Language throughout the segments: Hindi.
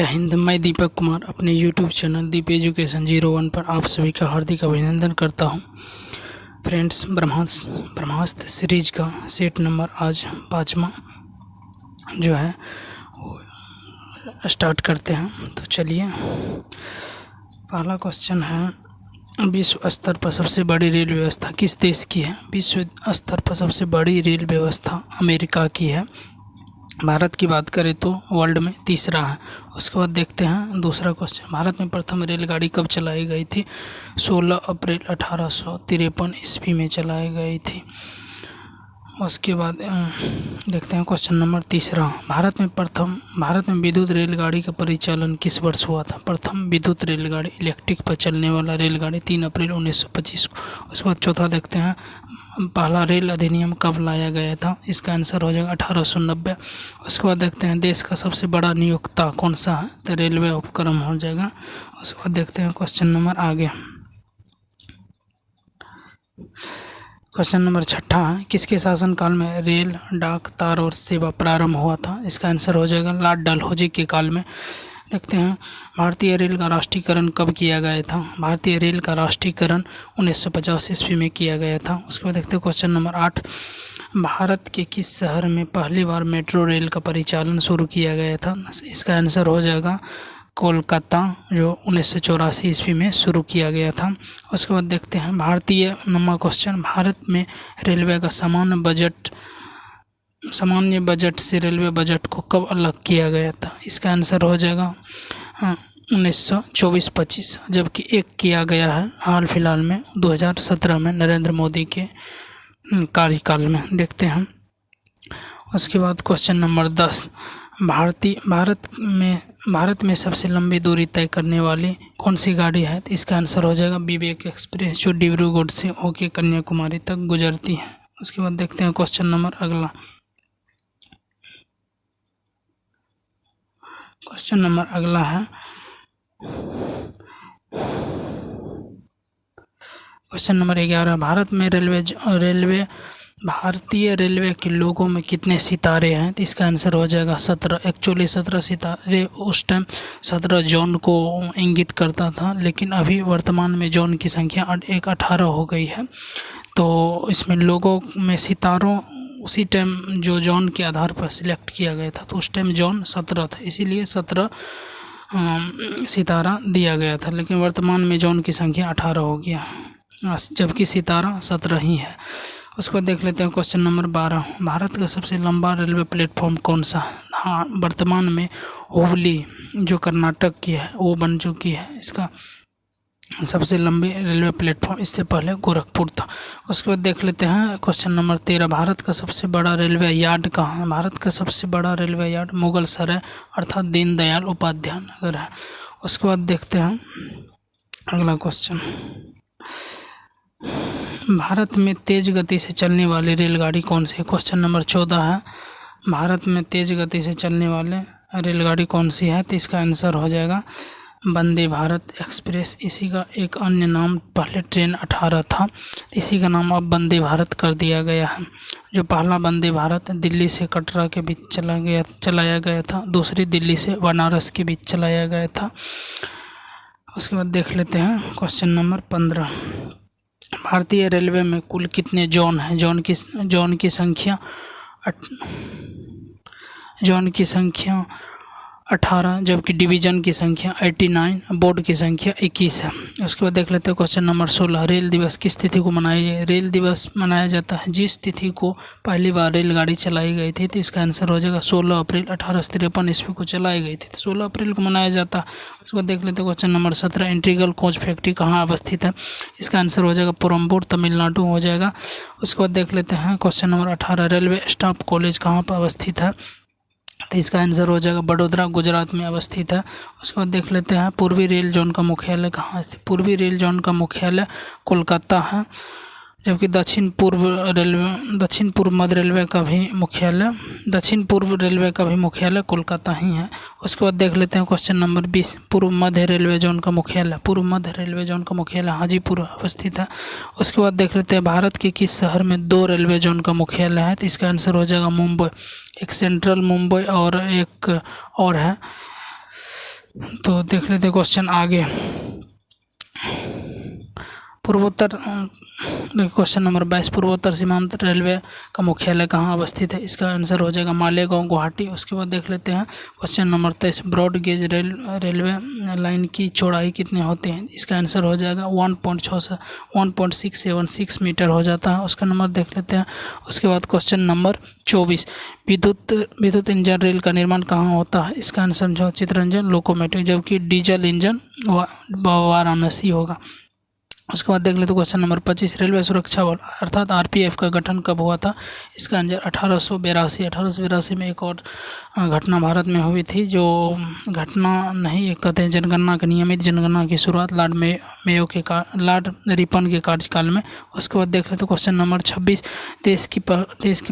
जय हिंद। मैं दीपक कुमार अपने YouTube चैनल दीप एजुकेशन 01 पर आप सभी का हार्दिक अभिनंदन करता हूं। फ्रेंड्स, ब्रह्मास्त्र सीरीज का सेट नंबर आज 5वां जो है वो स्टार्ट करते हैं। तो चलिए, पहला क्वेश्चन है, विश्व स्तर पर सबसे बड़ी रेल व्यवस्था किस देश की है? विश्व स्तर पर सबसे बड़ी रेल व्यवस्था अमेरिका की है। भारत की बात करें तो वर्ल्ड में तीसरा है। उसके बाद देखते हैं दूसरा क्वेश्चन, भारत में प्रथम रेलगाड़ी कब चलाई गई थी? 16 अप्रैल 1853 ईस्वी में चलाई गई थी। उसके बाद देखते हैं क्वेश्चन नंबर तीसरा, भारत में विद्युत रेलगाड़ी का परिचालन किस वर्ष हुआ था? प्रथम विद्युत रेलगाड़ी इलेक्ट्रिक पर चलने वाला रेलगाड़ी 3 अप्रैल 1925 को। उसके बाद चौथा देखते हैं, पहला रेल अधिनियम कब लाया गया था? इसका आंसर हो जाएगा 1890। उसके बाद देखते हैं देश का सबसे बड़ा नियोक्ता कौन सा है? तो रेलवे उपक्रम हो जाएगा। उसके बाद देखते हैं क्वेश्चन नंबर आगे, क्वेश्चन नंबर 6 है, किसके शासनकाल में रेल, डाक, तार और सेवा प्रारंभ हुआ था? इसका आंसर हो जाएगा लॉर्ड डलहौजी के काल में। देखते हैं भारतीय रेल का राष्ट्रीयकरण कब किया गया था? भारतीय रेल का राष्ट्रीयकरण 1950 ईस्वी में किया गया था। उसके बाद देखते हैं क्वेश्चन नंबर 8, भारत के किस शहर में पहली बार मेट्रो रेल का परिचालन शुरू किया गया था? इसका आंसर हो जाएगा कोलकाता, जो 1984 ईस्वी में शुरू किया गया था। उसके बाद देखते हैं भारतीय नंबर क्वेश्चन, भारत में रेलवे का सामान्य बजट से रेलवे बजट को कब अलग किया गया था? इसका आंसर हो जाएगा 1924-25, जबकि एक किया गया है हाल फिलहाल में 2017 में नरेंद्र मोदी के कार्यकाल में। देखते हैं उसके बाद क्वेश्चन नंबर 10, भारत में सबसे लंबी दूरी तय करने वाली कौन सी गाड़ी है? तो इसका आंसर हो जाएगा विवेक एक्सप्रेस, जो डिब्रूगढ़ से होकर कन्याकुमारी तक गुजरती है। उसके बाद देखते हैं क्वेश्चन नंबर अगला, क्वेश्चन नंबर अगला है, क्वेश्चन नंबर 11, भारतीय रेलवे के लोगों में कितने सितारे हैं? तो इसका आंसर हो जाएगा 17। एक्चुअली 17 सितारे उस टाइम 17 जोन को इंगित करता था, लेकिन अभी वर्तमान में जोन की संख्या 18 हो गई है। तो इसमें लोगों में सितारों उसी टाइम जो जोन के आधार पर सिलेक्ट किया गया था, तो उस टाइम जोन 17 था, इसीलिए 17 सितारा दिया गया था, लेकिन वर्तमान में जोन की संख्या 18 हो गया, जबकि सितारा 17 ही है। उसके बाद देख लेते हैं क्वेश्चन नंबर 12, भारत का सबसे लंबा रेलवे प्लेटफॉर्म कौन सा है? हाँ, वर्तमान में हुबली जो कर्नाटक की है वो बन चुकी है, इसका सबसे लंबी रेलवे प्लेटफॉर्म, इससे पहले गोरखपुर था। उसके बाद देख लेते हैं क्वेश्चन नंबर 13, भारत का सबसे बड़ा रेलवे यार्ड कहाँ है? भारत का सबसे बड़ा रेलवे यार्ड मुगल सराय अर्थात दीनदयाल उपाध्याय नगर है। उसके बाद देखते हैं अगला क्वेश्चन, भारत में तेज गति से चलने वाली रेलगाड़ी कौन सी है? क्वेश्चन नंबर 14 है, भारत में तेज गति से चलने वाले रेलगाड़ी कौन सी है? तो इसका आंसर हो जाएगा वंदे भारत एक्सप्रेस। इसी का एक अन्य नाम, पहले ट्रेन 18 था, इसी का नाम अब वंदे भारत कर दिया गया है। जो पहला वंदे भारत दिल्ली से कटरा के बीच चलाया गया था, दूसरी दिल्ली से बनारस के बीच चलाया गया था। उसके बाद देख लेते हैं क्वेश्चन नंबर 15, भारतीय रेलवे में कुल कितने जोन हैं? जोन की संख्या 18, जबकि डिवीज़न की संख्या 89, बोर्ड की संख्या 21 है। उसके बाद देख लेते हैं क्वेश्चन नंबर 16, रेल दिवस किस तिथि को मनाया जाए? रेल दिवस मनाया जाता है जिस तिथि को पहली बार रेलगाड़ी चलाई गई थी, तो इसका आंसर हो जाएगा 16 अप्रैल 1853 ईस्वी को चलाई गई थी, तो 16 अप्रैल को मनाया जाता है। उसके बाद देख लेते हैं question number 17, integral coach factory कहाँ अवस्थित है? इसका आंसर हो जाएगा पुरम्बूर, तमिलनाडु हो जाएगा। उसके बाद देख लेते हैं question number 18, railway staff college कहाँ पर अवस्थित है? तो इसका आंसर हो जाएगा बड़ोदरा, गुजरात में अवस्थित है। उसके बाद देख लेते हैं पूर्वी रेल जोन का मुख्यालय कहाँ स्थित? पूर्वी रेल जोन का मुख्यालय कोलकाता है, जबकि दक्षिण पूर्व मध्य रेलवे का भी मुख्यालय कोलकाता ही है। उसके बाद देख लेते हैं क्वेश्चन नंबर 20, पूर्व मध्य रेलवे जोन का मुख्यालय हाजीपुर अवस्थित है। उसके बाद देख लेते हैं भारत के किस शहर में 2 रेलवे जोन का मुख्यालय है? तो इसका आंसर हो जाएगा मुंबई, एक सेंट्रल मुंबई और एक और है तो देख लेते क्वेश्चन आगे। पूर्वोत्तर क्वेश्चन नंबर 22, पूर्वोत्तर सीमांत रेलवे का मुख्यालय कहाँ अवस्थित है? इसका आंसर हो जाएगा मालेगांव, गुवाहाटी। उसके बाद देख लेते हैं question number 23, broad gauge railway line की चौड़ाई कितने होते हैं? इसका आंसर हो जाएगा 1.676 मीटर हो जाता है। उसका नंबर देख लेते हैं। उसके बाद क्वेश्चन नंबर 24, विद्युत इंजन रेल का निर्माण कहाँ होता है? इसका आंसर जो चितरंजन लोकोमोटिव, जबकि डीजल इंजन वाराणसी होगा। उसके बाद देख लेते क्वेश्चन नंबर 25, रेलवे सुरक्षा बल अर्थात आरपीएफ का गठन कब हुआ था? इसका आंसर 1882 में एक और घटना भारत में हुई थी, जो घटना नहीं एक कहते हैं जनगणना की, नियमित जनगणना की शुरुआत लॉर्ड रिपन के कार्यकाल में। उसके बाद देख लेते क्वेश्चन नंबर 26, देश की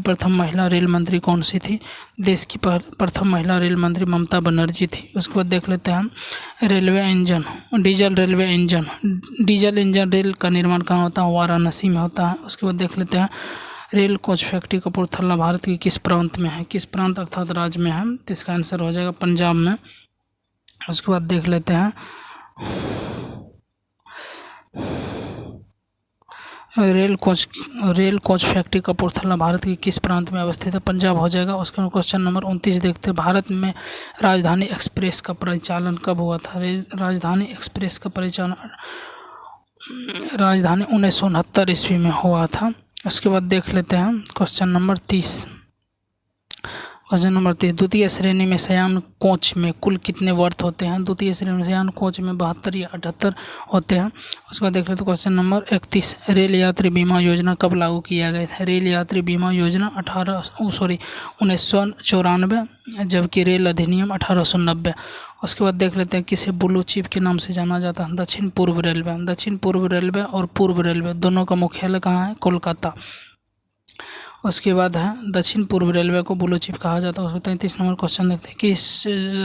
प्रथम महिला रेल मंत्री कौन सी थी? देश की प्रथम महिला रेल मंत्री ममता बनर्जी थी। उसके बाद देख लेते हैं हम डीजल इंजन रेल का निर्माण कहाँ होता है? वाराणसी में होता है। उसके बाद देख लेते हैं rail coach factory Kapurthala Bharat के किस प्रांत में है? किस प्रांत अर्थात राज्य में है? तो इसका आंसर हो जाएगा पंजाब में। उसके बाद देख लेते हैं rail coach factory Kapurthala Bharat के किस प्रांत में अवस्थित है? पंजाब हो जाएगा। उसके बाद क्वेश्चन नंबर 29 देखते हैं, भारत में राजधानी एक्सप्रेस का परिचालन कब हुआ था? राजधानी एक्सप्रेस का परिचालन 1969 ईस्वी में हुआ था। उसके बाद देख लेते हैं क्वेश्चन नंबर 30। द्वितीय श्रेणी में शयन कोच में कुल कितने वर्थ होते हैं? द्वितीय श्रेणी में शयन कोच में 72 या 78 होते हैं। उसके बाद देख लेते क्वेश्चन नंबर 31, रेल यात्री बीमा योजना कब लागू किया गया था? रेल यात्री बीमा योजना 1994, जबकि रेल अधिनियम 1890। उसके बाद देख लेते हैं किसे ब्लू चिप के नाम से जाना जाता है? दक्षिण पूर्व रेलवे और पूर्व रेलवे दोनों का मुख्यालय कहाँ है? कोलकाता। उसके बाद है दक्षिण पूर्व रेलवे को ब्लू चिप कहा जाता है। उसको 33 नंबर क्वेश्चन देखते हैं, किस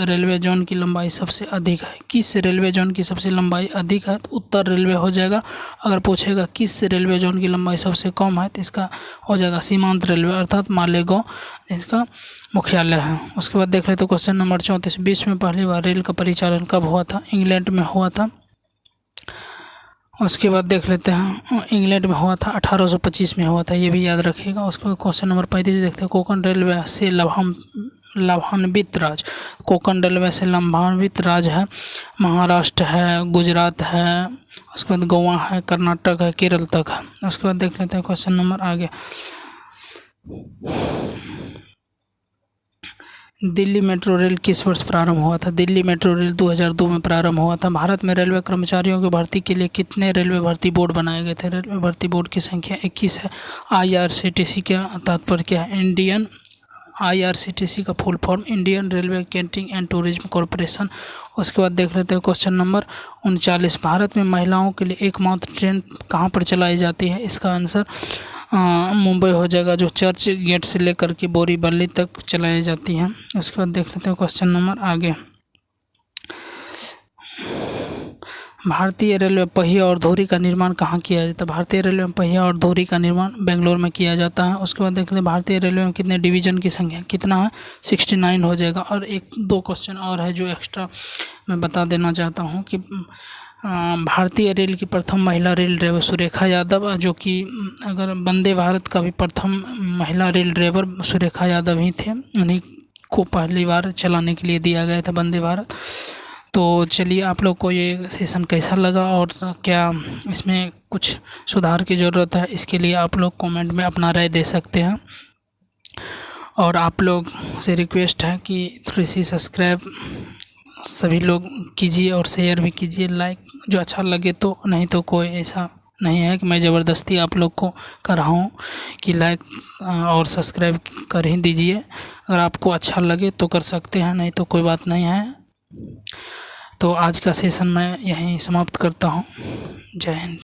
रेलवे जोन की लंबाई सबसे अधिक है? किस रेलवे जोन की सबसे लंबाई अधिक है? तो उत्तर रेलवे हो जाएगा। अगर पूछेगा किस रेलवे जोन की लंबाई सबसे कम है, तो इसका हो जाएगा सीमांत रेलवे अर्थात मालेगांव, इसका मुख्यालय है। उसके बाद देख लेते क्वेश्चन नंबर 34, विश्व में पहली बार रेल का परिचालन कब हुआ था? इंग्लैंड में हुआ था। उसके बाद देख लेते हैं इंग्लैंड में हुआ था, 1825 में हुआ था, ये भी याद रखिएगा। उसके बाद क्वेश्चन नंबर 35 देखते हैं, कोंकण रेलवे से लाभान्वित राज्य। कोंकण रेलवे से लाभान्वित राज्य है महाराष्ट्र है, गुजरात है, उसके बाद गोवा है, कर्नाटक है, केरल तक है। उसके बाद देख लेते हैं क्वेश्चन नंबर आगे, दिल्ली मेट्रो रेल किस वर्ष प्रारंभ हुआ था? दिल्ली मेट्रो रेल 2002 में प्रारंभ हुआ था। भारत में रेलवे कर्मचारियों की भर्ती के लिए कितने रेलवे भर्ती बोर्ड बनाए गए थे? रेलवे भर्ती बोर्ड की संख्या 21 है। IRCTC का तात्पर्य क्या है? IRCTC का full form Indian railway canteen and tourism corporation. उसके बाद देख लेते हैं क्वेश्चन नंबर 39, भारत में महिलाओं के लिए एकमात्र ट्रेन कहाँ पर चलाई जाती है? इसका आंसर मुंबई हो जाएगा, जो चर्च गेट से लेकर के बोरीवली तक चलाई जाती हैं। उसके बाद देख लेते हैं क्वेश्चन नंबर आगे, भारतीय रेलवे पहिया और धुरी का निर्माण कहाँ किया जाता है? भारतीय रेलवे में पहिया और धुरी का निर्माण बेंगलोर में किया जाता है। उसके बाद देख लेते हैं भारतीय रेलवे में कितने डिवीजन की संख्या कितना है? 69 हो जाएगा। और एक दो क्वेश्चन और है जो एक्स्ट्रा मैं बता देना चाहता हूँ कि भारतीय रेल की प्रथम महिला रेल ड्राइवर सुरेखा यादव, जो कि अगर वंदे भारत का भी प्रथम महिला रेल ड्राइवर सुरेखा यादव ही थे, उन्हीं को पहली बार चलाने के लिए दिया गया था वंदे भारत। तो चलिए, आप लोग को ये सेशन कैसा लगा और क्या इसमें कुछ सुधार की ज़रूरत है, इसके लिए आप लोग कमेंट में अपना राय दे सकते हैं। और आप लोग से रिक्वेस्ट है कि थोड़ी सी सब्सक्राइब सभी लोग कीजिए और शेयर भी कीजिए, लाइक जो अच्छा लगे तो, नहीं तो कोई ऐसा नहीं है कि मैं ज़बरदस्ती आप लोग को कर रहा हूँ कि लाइक और सब्सक्राइब कर ही दीजिए। अगर आपको अच्छा लगे तो कर सकते हैं, नहीं तो कोई बात नहीं है। तो आज का सेशन मैं यहीं समाप्त करता हूँ। जय हिंद।